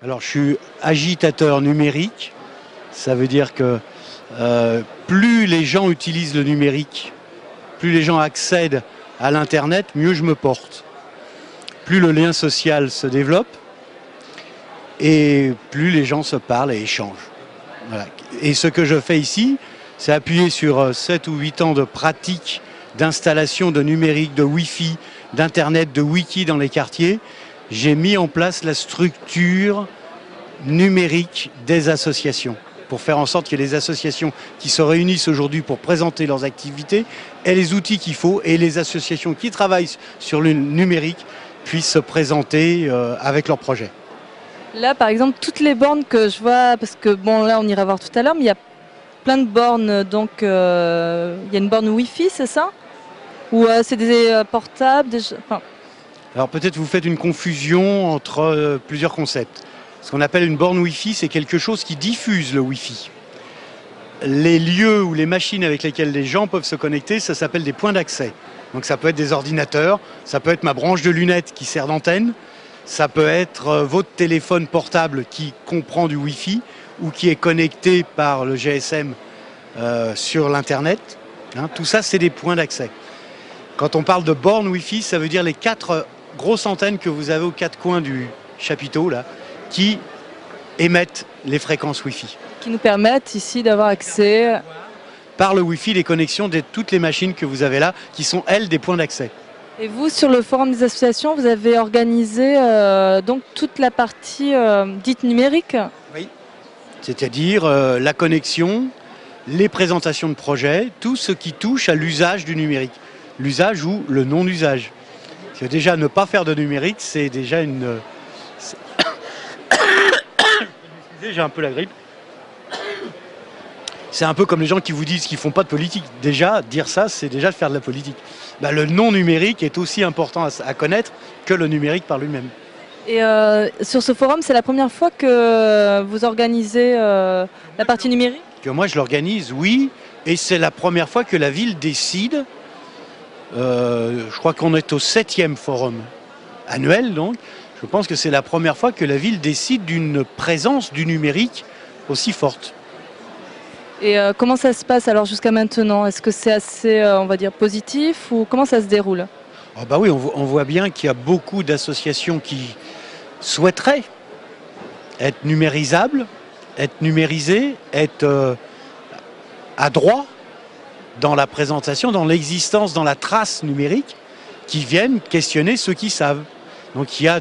Alors, je suis agitateur numérique. Ça veut dire que plus les gens utilisent le numérique, plus les gens accèdent à l'Internet, mieux je me porte. Plus le lien social se développe et plus les gens se parlent et échangent. Voilà. Et ce que je fais ici, c'est appuyer sur 7 ou 8 ans de pratique d'installation de numérique, de Wi-Fi, d'Internet, de Wiki dans les quartiers. J'ai mis en place la structure numérique des associations pour faire en sorte que les associations qui se réunissent aujourd'hui pour présenter leurs activités aient les outils qu'il faut et les associations qui travaillent sur le numérique puissent se présenter avec leurs projets. Là, par exemple, toutes les bornes que je vois, parce que bon, là, on ira voir tout à l'heure, mais il y a plein de bornes, donc il y a une borne Wi-Fi, c'est ça? Ou c'est des portables enfin... Alors peut-être vous faites une confusion entre plusieurs concepts. Ce qu'on appelle une borne Wi-Fi, c'est quelque chose qui diffuse le Wi-Fi. Les lieux ou les machines avec lesquelles les gens peuvent se connecter, ça s'appelle des points d'accès. Donc ça peut être des ordinateurs, ça peut être ma branche de lunettes qui sert d'antenne, ça peut être votre téléphone portable qui comprend du Wi-Fi ou qui est connecté par le GSM sur l'Internet. Hein, tout ça, c'est des points d'accès. Quand on parle de bornes Wi-Fi, ça veut dire les 4 grosses antennes que vous avez aux 4 coins du chapiteau, là, qui émettent les fréquences Wi-Fi. Qui nous permettent ici d'avoir accès... Par le Wi-Fi, les connexions de toutes les machines que vous avez là, qui sont, elles, des points d'accès. Et vous, sur le forum des associations, vous avez organisé donc toute la partie dite numérique? Oui. C'est-à-dire la connexion, les présentations de projets, tout ce qui touche à l'usage du numérique. L'usage ou le non-usage. Parce que déjà, ne pas faire de numérique, c'est déjà une... Excusez, j'ai un peu la grippe. C'est un peu comme les gens qui vous disent qu'ils ne font pas de politique. Déjà, dire ça, c'est déjà de faire de la politique. Ben, le non-numérique est aussi important à connaître que le numérique par lui-même. Et sur ce forum, c'est la première fois que vous organisez la partie numérique? Que moi, je l'organise, oui. Et c'est la première fois que la ville décide. Je crois qu'on est au 7e forum annuel, donc. Je pense que c'est la première fois que la ville décide d'une présence du numérique aussi forte. Et comment ça se passe alors jusqu'à maintenant? Est-ce que c'est assez, on va dire, positif ou comment ça se déroule? Oh bah oui, on voit bien qu'il y a beaucoup d'associations qui souhaiteraient être numérisables, être numérisées, être à droit dans la présentation, dans l'existence, dans la trace numérique, qui viennent questionner ceux qui savent. Donc il y a